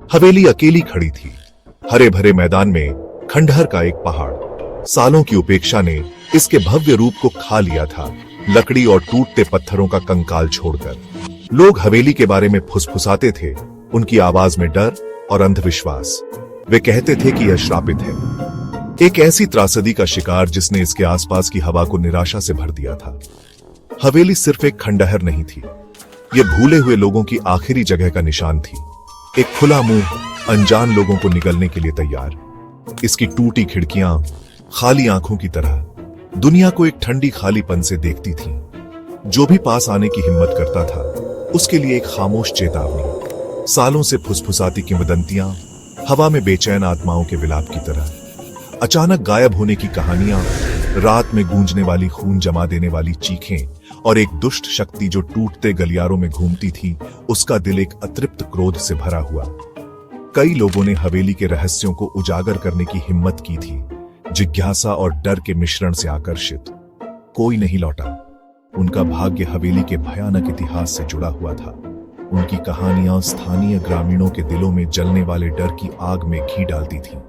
हवेली अकेली खड़ी थी। हरे भरे मैदान में खंडहर का एक पहाड़। सालों की उपेक्षा ने इसके भव्य रूप को खा लिया था, लकड़ी और टूटते पत्थरों का कंकाल छोड़कर। लोग हवेली के बारे में फुसफुसाते थे, उनकी आवाज में डर और अंधविश्वास। वे कहते थे कि यह श्रापित है, एक ऐसी त्रासदी का शिकार जिसने इसके आसपास की हवा को निराशा से भर दिया था। हवेली सिर्फ एक खंडहर नहीं थी, यह भूले हुए लोगों की आखिरी जगह का निशान थी। एक खुला मुंह अनजान लोगों को निगलने के लिए तैयार। इसकी टूटी खिड़कियां खाली आंखों की तरह दुनिया को एक ठंडी खालीपन से देखती थीं। जो भी पास आने की हिम्मत करता था, उसके लिए एक खामोश चेतावनी। सालों से फुसफुसाती किंवदंतियां, हवा में बेचैन आत्माओं के विलाप की तरह। अचानक गायब होने की कहानियां, रात में गूंजने वाली खून जमा देने वाली चीखें और एक दुष्ट शक्ति जो टूटते गलियारों में घूमती थी, उसका दिल एक अतृप्त क्रोध से भरा हुआ। कई लोगों ने हवेली के रहस्यों को उजागर करने की हिम्मत की थी, जिज्ञासा और डर के मिश्रण से आकर्षित। कोई नहीं लौटा। उनका भाग्य हवेली के भयानक इतिहास से जुड़ा हुआ था। उनकी कहानियां स्थानीय ग्रामीणों के दिलों में जलने वाले डर की आग में घी डालती थीं।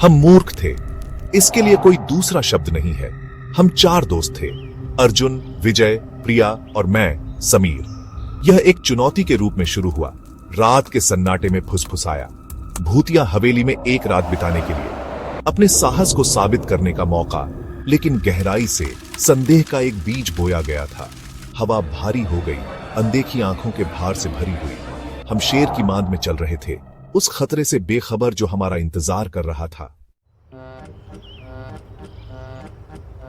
हम मूर्ख थे, इसके लिए कोई दूसरा शब्द नहीं है। हम 4 दोस्त थे, अर्जुन, विजय, प्रिया और मैं, समीर। यह एक चुनौती के रूप में शुरू हुआ। रात के सन्नाटे में फुसफुसाया। भूतिया हवेली में एक रात बिताने के लिए, अपने साहस को साबित करने का मौका। लेकिन गहराई से संदेह का एक बीज बोया गया था। हवा भारी हो गई, अनदेखी आंखों के भार से भरी हुई। हम शेर की मांद में चल रहे थे, उस खतरे से बेखबर जो हमारा इंतजार कर रहा था।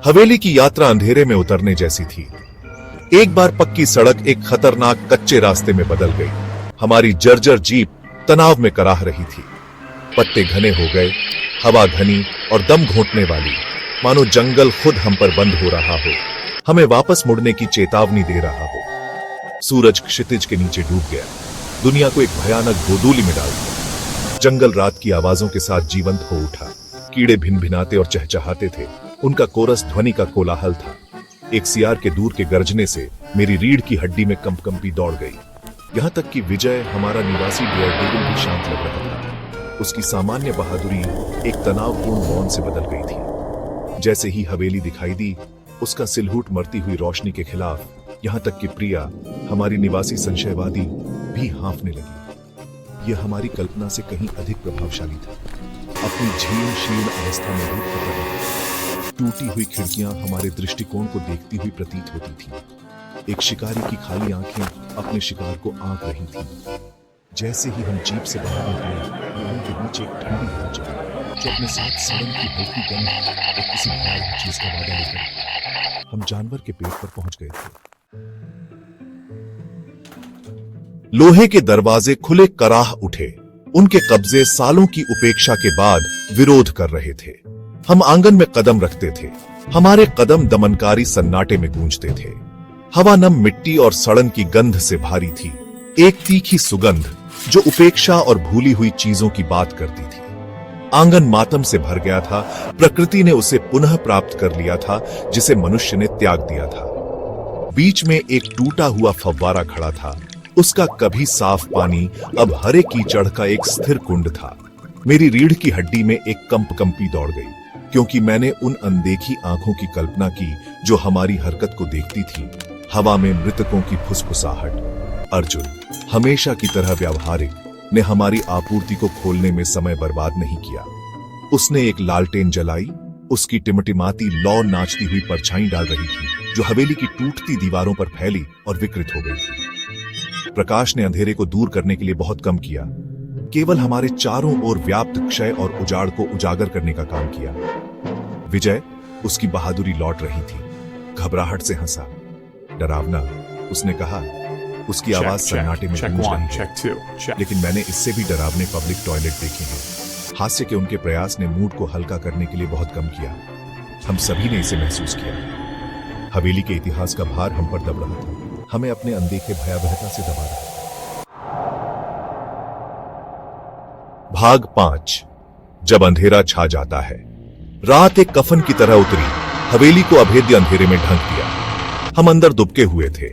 हवेली की यात्रा अंधेरे में उतरने जैसी थी। एक बार पक्की सड़क एक खतरनाक कच्चे रास्ते में बदल गई। हमारी जर्जर जीप तनाव में कराह रही थी। पत्ते घने हो गए, हवा घनी और दम घोंटने वाली, मानो जंगल खुद हम पर बंद हो रहा हो, हमें वापस मुड़ने की चेतावनी दे रहा हो। सूरज क्षितिज के नीचे डूब गया, दुनिया को एक भयानक गोदूली में डाल दिया। जंगल रात की आवाजों के साथ जीवंत हो उठा। कीड़े भिनभिनाते और चहचहाते थे, उनका कोरस ध्वनि का कोलाहल था। एक सियार के दूर के गर्जने से मेरी रीढ़ की हड्डी में कंपकंपी दौड़ गई। यहां तक कि विजय, हमारा निवासी डेयरडेविल, भी शांत लग रहा था। उसकी सामान्य बहादुरी एक तनावपूर्ण मौन से बदल गई थी। जैसे ही हवेली दिखाई दी, उसका सिलहूट मरती हुई रोशनी के खिलाफ, यहां तक कि प्रिया, हमारी निवासी संशयवादी, भी हाँफने लगी। यह हमारी कल्पना से कहीं अधिक प्रभावशाली था। अपनी झील शीर्ण अवस्था में रूप पकड़ रही थी। टूटी हुई खिड़कियां हमारे दृष्टिकोण को देखती हुई प्रतीत होती थी। एक शिकारी की खाली आंखें अपने शिकार को आंक रही थीं। जैसे ही हम जीप से बाहर निकले, लोगों के बीच एक ठंडी हवा चली, जो अपने साथ सड़न की हल्की गंध और किसी भयानक चीज का वादा लेकर हम जानवर के पेट पर पहुंच गए थे। लोहे के दरवाजे खुले कराह उठे। उनके कब्जे सालों की उपेक्षा के बाद विरोध कर रहे थे। हम आंगन में कदम रखते थे, हमारे कदम दमनकारी सन्नाटे में गूंजते थे। हवा नम मिट्टी और सड़न की गंध से भारी थी, एक तीखी सुगंध जो उपेक्षा और भूली हुई चीजों की बात करती थी। आंगन मातम से भर गया था। प्रकृति ने उसे पुनः प्राप्त कर लिया था, जिसे मनुष्य ने त्याग दिया था। बीच में एक टूटा हुआ फव्वारा खड़ा था। उसका कभी साफ पानी अब हरे कीचड़ का एक स्थिर कुंड था। मेरी रीढ़ की हड्डी में एक कंपकंपी दौड़ गई, क्योंकि मैंने उन अनदेखी आंखों की कल्पना की जो हमारी हरकत को देखती थी। हवा में मृतकों की फुसफुसाहट। अर्जुन, हमेशा की तरह व्यावहारिक, ने हमारी आपूर्ति को खोलने में समय बर्बाद नहीं किया। उसने एक लालटेन जलाई। उसकी टिमटिमाती लौ नाचती हुई परछाई डाल रही थी, जो हवेली की टूटती दीवारों पर फैली और विकृत हो गई थी। प्रकाश ने अंधेरे को दूर करने के लिए बहुत कम किया, केवल हमारे चारों ओर व्याप्त क्षय और उजाड़ को उजागर करने का काम किया। विजय, उसकी बहादुरी लौट रही थी, घबराहट से हंसा। डरावना, उसने कहा। उसकी आवाज सन्नाटे में गूंज रही है। लेकिन मैंने इससे भी डरावने पब्लिक टॉयलेट देखे हैं। हास्य के उनके प्रयास ने मूड को हल्का करने के लिए बहुत कम किया। हम सभी ने इसे महसूस किया। हवेली के इतिहास का भार हम पर दब रहा था, हमें अपने अनदेखे भयावहता से दबा रहा था। भाग 5। जब अंधेरा छा जाता है। रात एक कफन की तरह उतरी, हवेली को अभेद्य अंधेरे में ढक दिया। हम अंदर दुबके हुए थे।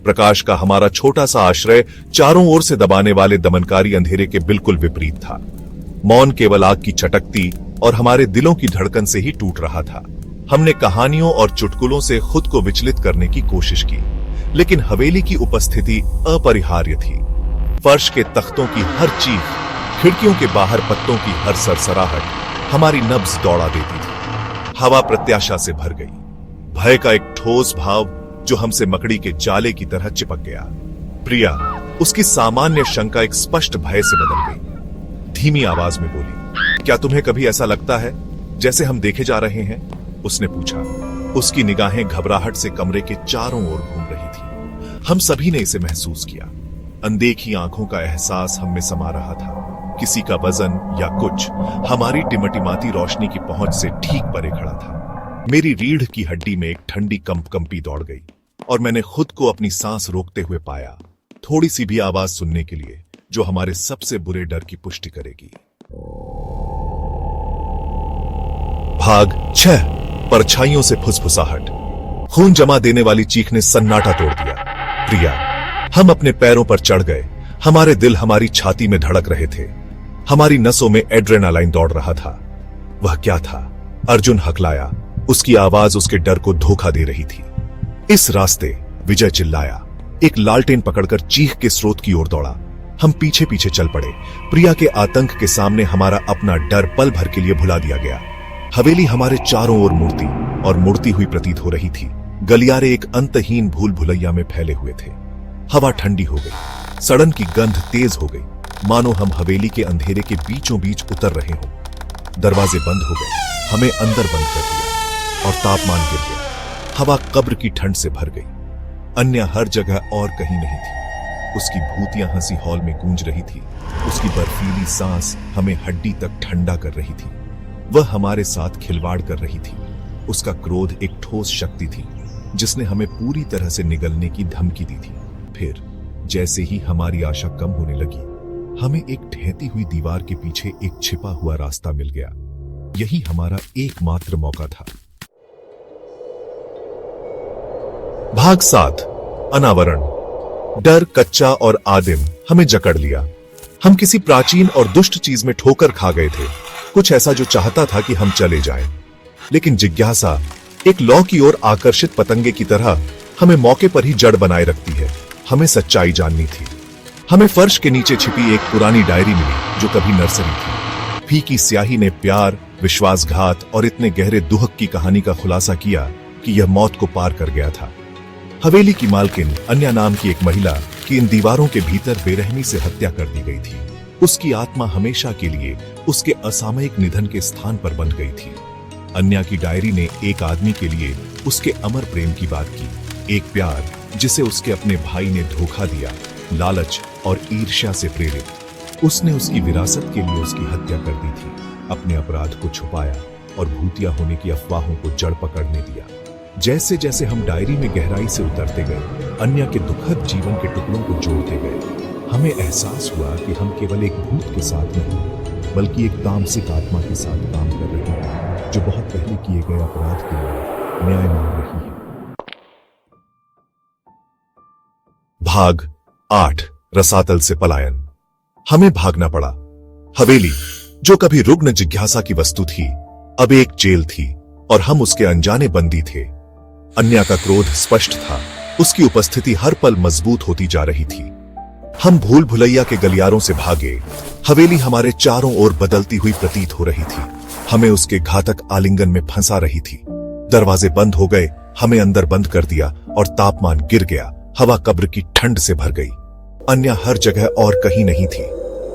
प्रकाश का हमारा छोटा सा आश्रय चारों ओर से दबाने वाले दमनकारी अंधेरे के बिल्कुल विपरीत था। मौन केवल आग की चटकती और हमारे दिलों की धड़कन से ही टूट रहा था। हमने कहानियों और चुटकुलों से खुद को विचलित करने की कोशिश की, लेकिन हवेली की उपस्थिति अपरिहार्य थी। फर्श के तख्तों की हर चीख, खिड़कियों के बाहर पत्तों की हर सरसराहट हमारी नब्ज दौड़ा देती थी। हवा प्रत्याशा से भर गई, भय का एक ठोस भाव जो हमसे मकड़ी के जाले की तरह चिपक गया। प्रिया, उसकी सामान्य शंका एक स्पष्ट भय से बदल गई। धीमी आवाज में बोली, क्या तुम्हें कभी ऐसा लगता है जैसे हम देखे जा रहे हैं? उसने पूछा। उसकी निगाहें घबराहट से कमरे के चारों ओर घूम रही थी। हम सभी ने इसे महसूस किया। अनदेखी आंखों का एहसास हम में समा रहा था। किसी का वजन या कुछ हमारी टिमटिमाती रोशनी की पहुंच से ठीक परे खड़ा था। मेरी रीढ़ की हड्डी में एक ठंडी कंपकंपी दौड़ गई और मैंने खुद को अपनी सांस रोकते हुए पाया, थोड़ी सी भी आवाज सुनने के लिए जो हमारे सबसे बुरे डर की पुष्टि करेगी। भाग 6। परछाइयों से फुसफुसाहट। खून जमा देने वाली चीख ने सन्नाटा तोड़ दिया। प्रिया, हम अपने पैरों पर चढ़ गए। हमारे दिल हमारी छाती में धड़क रहे थे। हमारी नसों में एड्रेनालाइन दौड़ रहा था। वह क्या था? अर्जुन हकलाया। उसकी आवाज उसके डर को धोखा दे रही थी। इस रास्ते, विजय चिल्लाया। एक लालटेन पकड़कर चीख के स्रोत की ओर दौड़ा। हम पीछे पीछे चल पड़े। प्रिया के आतंक के सामने हमारा अपना डर पल भर के लिए भुला दिया गया। हवेली हमारे चारों ओर मूर्ति और मुड़ती हुई प्रतीत हो रही थी। गलियारे एक अंतहीन भूल भुलैया में फैले हुए थे। हवा ठंडी हो गई, सड़न की गंध तेज हो गई, मानो हम हवेली के अंधेरे के बीचों बीच उतर रहे हों। दरवाजे बंद हो गए, हमें अंदर बंद कर दिया और तापमान गिर गया। हवा कब्र की ठंड से भर गई। अन्य हर जगह और कहीं नहीं थी। उसकी भूतियां हंसी हॉल में गूंज रही थी। उसकी बर्फीली सांस हमें हड्डी तक ठंडा कर रही थी। वह हमारे साथ खिलवाड़ कर रही थी। उसका क्रोध एक ठोस शक्ति थी जिसने हमें पूरी तरह से निगलने की धमकी दी थी। फिर जैसे ही हमारी आशा कम होने लगी, हमें एक ढहती हुई दीवार के पीछे एक छिपा हुआ रास्ता मिल गया। यही हमारा एकमात्र मौका था। भाग 7। अनावरण। डर, कच्चा और आदिम, हमें जकड़ लिया। हम किसी प्राचीन और दुष्ट चीज में ठोकर खा गए थे। कुछ ऐसा जो चाहता था कि हम चले जाएं। लेकिन जिज्ञासा एक लौ की ओर आकर्षित पतंगे की तरह हमें मौके पर ही जड़ बनाए रखती है। हमें सच्चाई जाननी थी। हमें फर्श के नीचे छिपी एक पुरानी डायरी मिली जो कभी नर्सरी थी। फीकी स्याही ने प्यार, विश्वासघात और इतने गहरे दुहक की कहानी का खुलासा किया कि यह मौत को पार कर गया था। हवेली की मालकिन अन्या नाम की एक महिला की इन दीवारों के भीतर बेरहमी से हत्या कर दी गई थी। उसकी आत्मा हमेशा के लिए उसके असामयिक निधन के स्थान पर बंध गई थी। अन्या की डायरी ने एक आदमी के लिए उसके अमर प्रेम की बात की। एक प्यार जिसे उसके अपने भाई ने धोखा दिया, लालच और ईर्ष्या से प्रेरित उसने उसकी विरासत के लिए उसकी हत्या कर दी थी। अपने अपराध को छुपाया और भूतिया होने की अफवाहों को जड़ पकड़ने दिया। जैसे जैसे हम डायरी में गहराई से उतरते गए, अन्या के दुखद जीवन के टुकड़ों को जोड़ते गए, हमें एहसास हुआ कि हम केवल एक भूत के साथ नहीं, बल्कि एक तामसिक आत्मा के साथ काम कर रहे हैं, जो बहुत पहले किए गए अपराध के लिए न्याय मांग रही है। भाग 8। रसातल से पलायन। हमें भागना पड़ा। हवेली, जो कभी रुग्ण जिज्ञासा की वस्तु थी, अब एक जेल थी और हम उसके अनजाने बंदी थे। अन्या का क्रोध स्पष्ट था। उसकी उपस्थिति हर पल मजबूत होती जा रही थी। हम भूल भुलैया के गलियारों से भागे। हवेली हमारे चारों ओर बदलती हुई प्रतीत हो रही थी, हमें उसके घातक आलिंगन में फंसा रही थी। दरवाजे बंद हो गए, हमें अंदर बंद कर दिया और तापमान गिर गया। हवा कब्र की ठंड से भर गई। अन्या हर जगह और कहीं नहीं थी।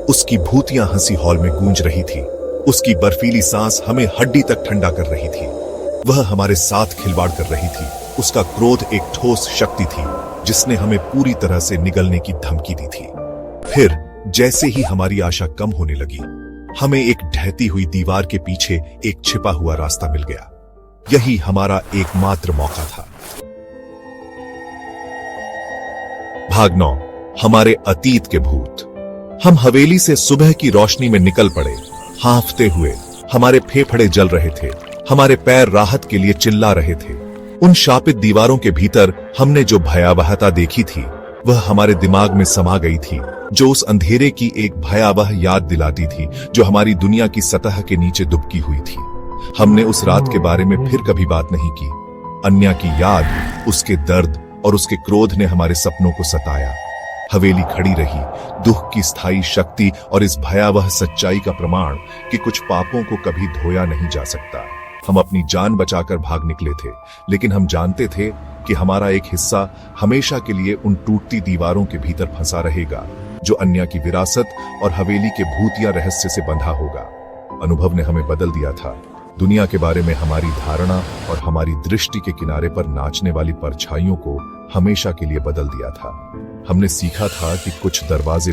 उसकी भूतियां हंसी हॉल में गूंज रही थी। उसकी बर्फीली सांस हमें हड्डी तक ठंडा कर रही थी। वह हमारे साथ खिलवाड़ कर रही थी। उसका क्रोध एक ठोस शक्ति थी जिसने हमें पूरी तरह से निगलने की धमकी दी थी। फिर जैसे ही हमारी आशा कम होने लगी, हमें एक ढहती हुई दीवार के पीछे एक छिपा हुआ रास्ता मिल गया। यही हमारा एकमात्र मौका था। भाग 9। हमारे अतीत के भूत। हम हवेली से सुबह की रोशनी में निकल पड़े, हांफते हुए। हमारे फेफड़े जल रहे थे, हमारे पैर राहत के लिए चिल्ला रहे थे। उन शापित दीवारों के भीतर हमने जो भयावहता देखी थी वह हमारे दिमाग में समा गई थी, जो उस अंधेरे की एक भयावह याद दिलाती थी जो हमारी दुनिया की सतह के नीचे दुबकी हुई थी। हमने उस रात के बारे में फिर कभी बात नहीं की। अन्या की याद, उसके दर्द और उसके क्रोध ने हमारे सपनों को सताया। हवेली खड़ी रही, दुख की स्थायी शक्ति और इस भयावह सच्चाई का प्रमाण कि कुछ पापों को कभी धोया नहीं जा सकता। हम अपनी जान बचाकर भाग निकले थे, लेकिन हम जानते थे कि हमारा एक हिस्सा हमेशा के लिए उन टूटती दीवारों के भीतर फंसा रहेगा जो अन्या की विरासत और हवेली के भूतिया रहस्य से बंधा होगा। अनुभव ने हमें बदल दिया था। दुनिया के बारे में हमारी धारणा और हमारी दृष्टि के किनारे पर नाचने वाली परछाइयों को हमेशा के लिए बदल दिया था। हमने सीखा था कि कुछ दरवाजे